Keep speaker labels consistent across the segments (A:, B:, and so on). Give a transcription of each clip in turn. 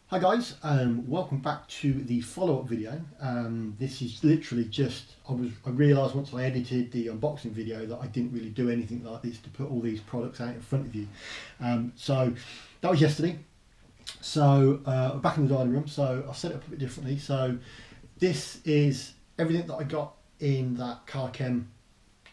A: Hi guys, welcome back to the follow-up video. This is literally just, I realised once I edited the unboxing video that I didn't really do anything like this to put all these products out in front of you. So that was yesterday. So we're back in the dining room, so I'll set it up a bit differently. So this is everything that I got in that Car Chem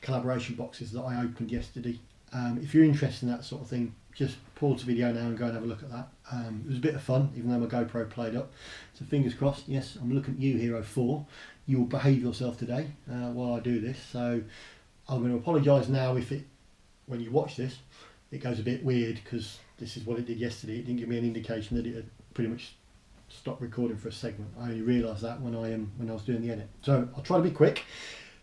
A: collaboration boxes that I opened yesterday. If you're interested in that sort of thing, just pause the video now and go and have a look at that. It was a bit of fun, even though my GoPro played up. So fingers crossed. Yes, I'm looking at you, Hero 4. You will behave yourself today while I do this. So I'm going to apologise now if when you watch this, it goes a bit weird because this is what it did yesterday. It didn't give me an indication that it had pretty much stopped recording for a segment. I only realised that when I was doing the edit. So I'll try to be quick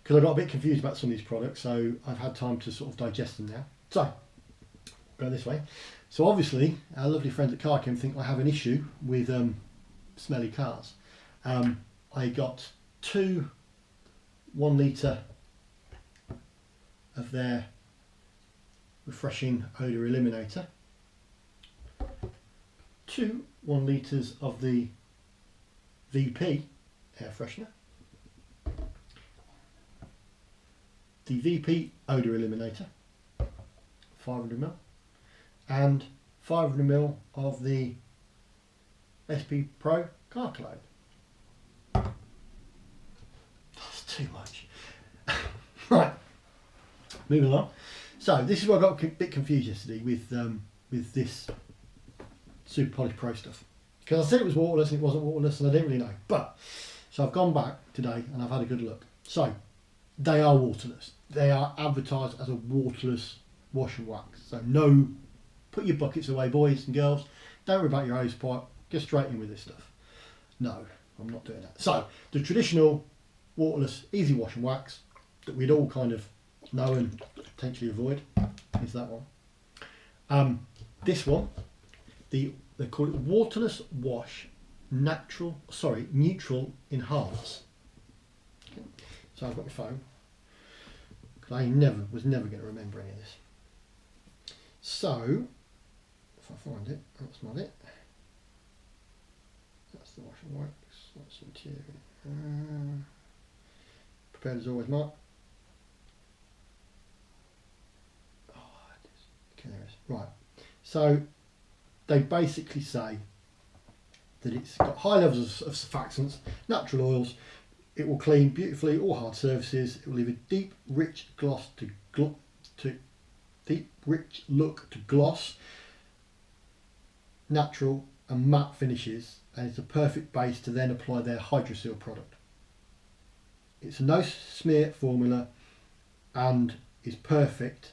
A: because I got a bit confused about some of these products. So I've had time to sort of digest them now. So go this way. So obviously our lovely friends at Car Chem think I have an issue with smelly cars. I got 2 1 litre of their refreshing odour eliminator, 2 1 litres of the VP air freshener, the VP odour eliminator 500ml, and 500ml of the SP Pro car cologne. That's too much. Right, moving along. So this is where I got a bit confused yesterday with this Super Polish Pro stuff, because I said it was waterless and it wasn't waterless and I didn't really know. But so I've gone back today and I've had a good look. So they are waterless. They are advertised as a waterless wash and wax. So no, put your buckets away, boys and girls. Don't worry about your hose pipe. Get straight in with this stuff. No, I'm not doing that. So the traditional waterless easy wash and wax that we'd all kind of know and potentially avoid is that one. This one, they call it waterless wash neutral enhance. Okay. So I've got my phone because I was never going to remember any of this. So if I find it, that's not it. That's the wash and wax. That's interior. Prepared as always, Mark. Oh, okay, there it is. Right. So they basically say that it's got high levels of surfactants, natural oils. It will clean beautifully all hard surfaces. It will leave a deep, rich gloss deep, rich look to gloss, natural and matte finishes, and it's a perfect base to then apply their Hydroseal product. It's a no smear formula and is perfect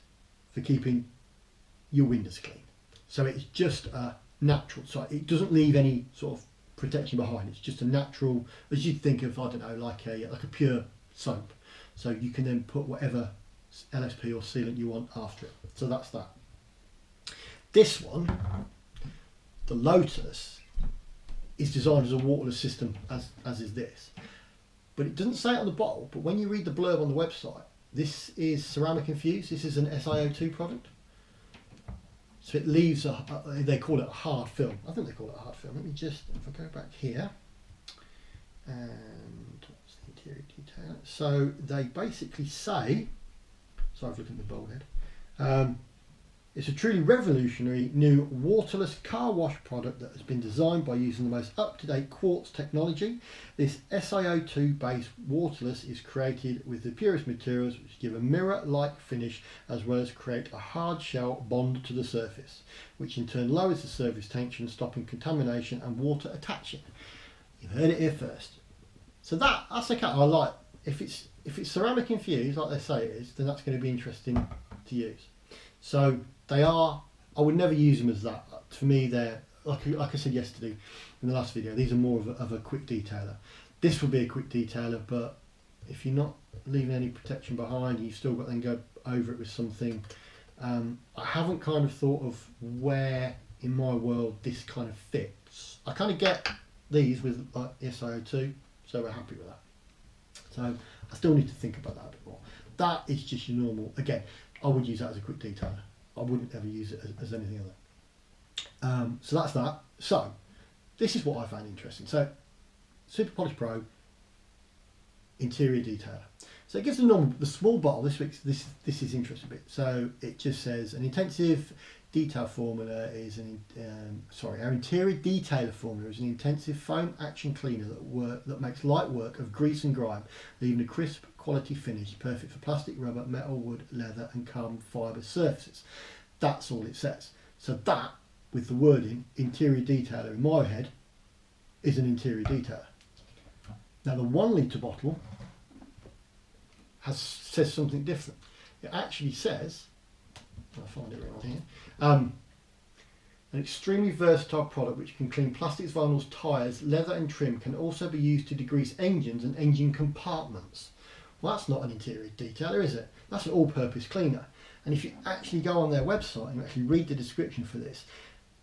A: for keeping your windows clean. So it's just a natural, so it doesn't leave any sort of protection behind. It's just a natural, as you'd think of, I don't know, like a pure soap. So you can then put whatever LSP or sealant you want after it. So that's that. This one, the Lotus, is designed as a waterless system as is this. But it doesn't say it on the bottle, but when you read the blurb on the website, this is ceramic infused. This is an SiO2 product. So it leaves they call it a hard film. I think they call it a hard film. Let me just, if I go back here, and what's the interior detail? So they basically say, sorry, I've looked at the bowl head. It's a truly revolutionary new waterless car wash product that has been designed by using the most up-to-date quartz technology. This SiO2 based waterless is created with the purest materials which give a mirror-like finish as well as create a hard shell bond to the surface, which in turn lowers the surface tension, stopping contamination and water attaching. You heard it here first. So that's okay. I like, if it's ceramic infused like they say it is, then that's going to be interesting to use. So they are, I would never use them as that. For me, they're, like I said yesterday in the last video, these are more of a quick detailer. This will be a quick detailer, but if you're not leaving any protection behind, you've still got to then go over it with something. I haven't kind of thought of where in my world this kind of fits. I kind of get these with like SiO2, so we're happy with that. So I still need to think about that a bit more. That is just your normal, again, I would use that as a quick detailer. I wouldn't ever use it as anything other. So that's that. So this is what I found interesting. So Super Polish Pro interior detailer. So it gives the small bottle. This is interesting bit. So it just says an intensive detail formula is our interior detailer formula is an intensive foam action cleaner that makes light work of grease and grime, leaving a crisp quality finish, perfect for plastic, rubber, metal, wood, leather, and carbon fibre surfaces. That's all it says. So that, with the wording interior detailer in my head, is an interior detailer. Now the 1 litre bottle says something different. It actually says, I'll find it right here, an extremely versatile product which can clean plastics, vinyls, tyres, leather and trim, can also be used to degrease engines and engine compartments. Well, that's not an interior detailer, is it? That's an all-purpose cleaner. And if you actually go on their website and actually read the description for this,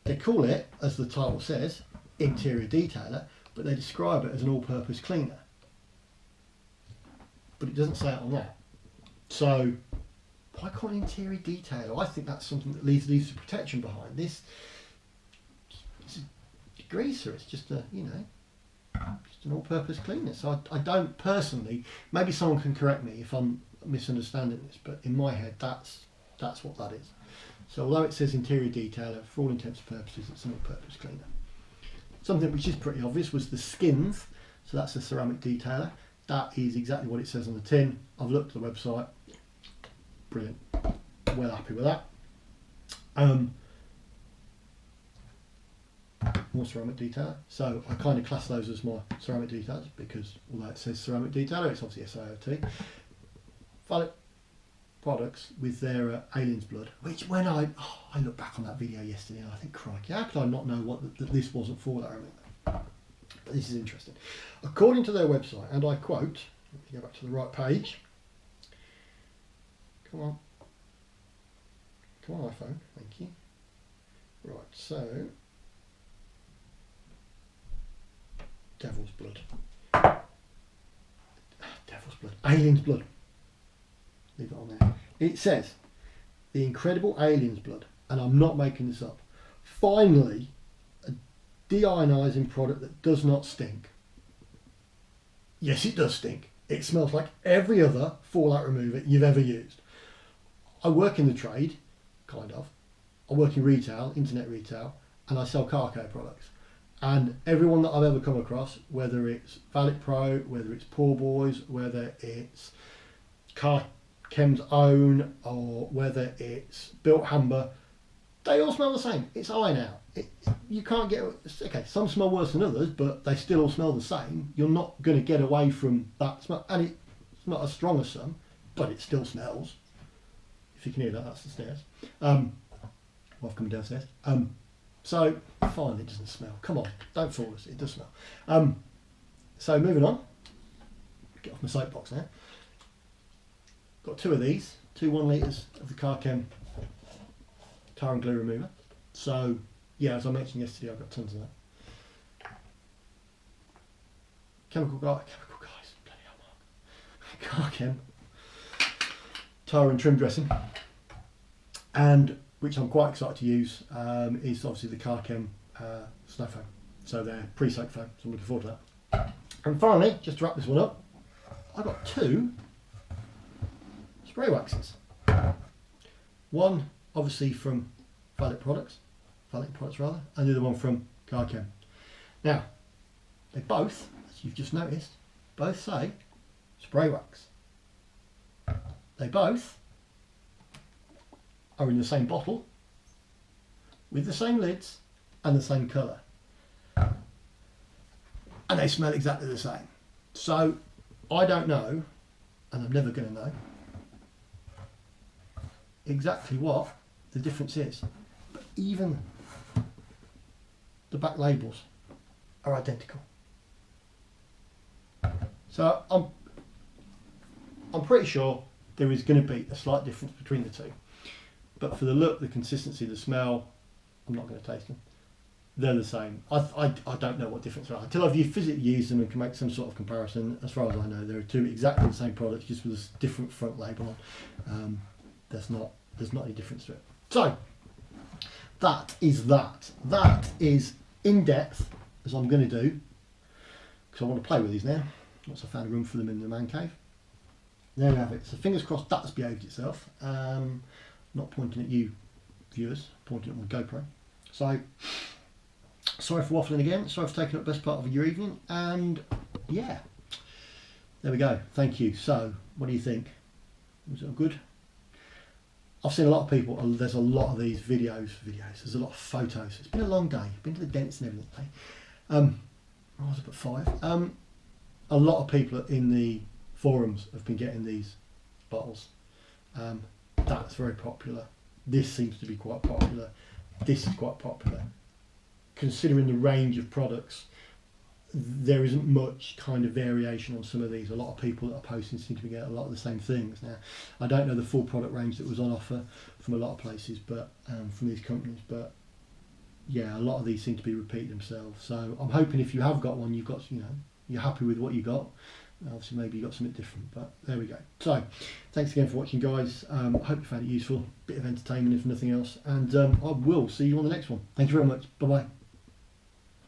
A: they call it, as the title says, interior detailer, but they describe it as an all-purpose cleaner. But it doesn't say it on that. So why call it interior detailer? I think that's something that leaves the protection behind this. It's a degreaser. It's just a, you know, just an all-purpose cleaner. So I don't personally. Maybe someone can correct me if I'm misunderstanding this, but in my head, that's what that is. So although it says interior detailer, for all intents and purposes, it's an all-purpose cleaner. Something which is pretty obvious was the skins. So that's a ceramic detailer. That is exactly what it says on the tin. I've looked at the website. Brilliant. Well happy with that. More ceramic detailer. So I kind of class those as my ceramic detailers because although it says ceramic detailer, it's obviously SIOT. Valid products with their alien's blood, which when I look back on that video yesterday and I think, crikey, how could I not know that this wasn't for that? I mean, but this is interesting. According to their website, and I quote, let me go back to the right page. Come on iPhone, thank you. Right, so devil's blood, alien's blood. Leave it on there. It says the incredible alien's blood, and I'm not making this up. Finally, a deionizing product that does not stink. Yes, it does stink. It smells like every other fallout remover you've ever used. I work in the trade, kind of. I work in retail, internet retail, and I sell car care products. And everyone that I've ever come across, whether it's Valet Pro, whether it's Poor Boys, whether it's Car Chem's own, or whether it's Built Hamber, they all smell the same. It's iron out. You can't get, okay, some smell worse than others, but they still all smell the same. You're not going to get away from that smell. And it's not as strong as some, but it still smells. If you can hear that, that's the stairs. I've come downstairs. So fine, it doesn't smell. Come on, don't fool us. It does smell. So moving on. Get off my soapbox now. Got 2 of these, 2 1 litres of the Car Chem tar and glue remover. So yeah, as I mentioned yesterday, I've got tons of that. Chemical guys, bloody hell, Mark. Car Chem tar and trim dressing, and which I'm quite excited to use, is obviously the Car Chem snow foam. So they're pre-soaked foam, so I'm looking forward to that. And finally, just to wrap this one up, I've got 2 spray waxes. One obviously from Valet products rather, and the other one from Car Chem. Now, they both, as you've just noticed, both say spray wax. They both are in the same bottle, with the same lids and the same colour. And they smell exactly the same. So, I don't know, and I'm never going to know, exactly what the difference is. But even the back labels are identical. So, I'm pretty sure there is going to be a slight difference between the two. But for the look, the consistency, the smell, I'm not going to taste them. They're the same. I don't know what difference there are. Until I've physically used them and can make some sort of comparison, as far as I know, there are 2 exactly the same products, just with a different front label on. There's not any difference to it. So, that is that. That is in-depth as I'm going to do, because I want to play with these now, once I found a room for them in the man cave. There we have it. So fingers crossed that's behaved itself. Not pointing at you viewers, pointing at my GoPro. So sorry for waffling again, sorry for taking up the best part of your evening, and yeah, there we go. Thank you. So what do you think? Was it all good? I've seen a lot of people, there's a lot of these videos, there's a lot of photos. It's been a long day, been to the dents and everything today. I was up at 5. A lot of people in the forums have been getting these bottles. That's very popular. This seems to be quite popular. This is quite popular. Considering the range of products, there isn't much kind of variation on some of these. A lot of people that are posting seem to be getting a lot of the same things. Now, I don't know the full product range that was on offer from a lot of places, but from these companies, but yeah, a lot of these seem to be repeating themselves. So I'm hoping if you have got one, you've got, you're happy with what you got. Obviously maybe you got something different, but there we go. So thanks again for watching, guys. I hope you found it useful, bit of entertainment if nothing else, and I will see you on the next one. Thank you very much. Bye bye.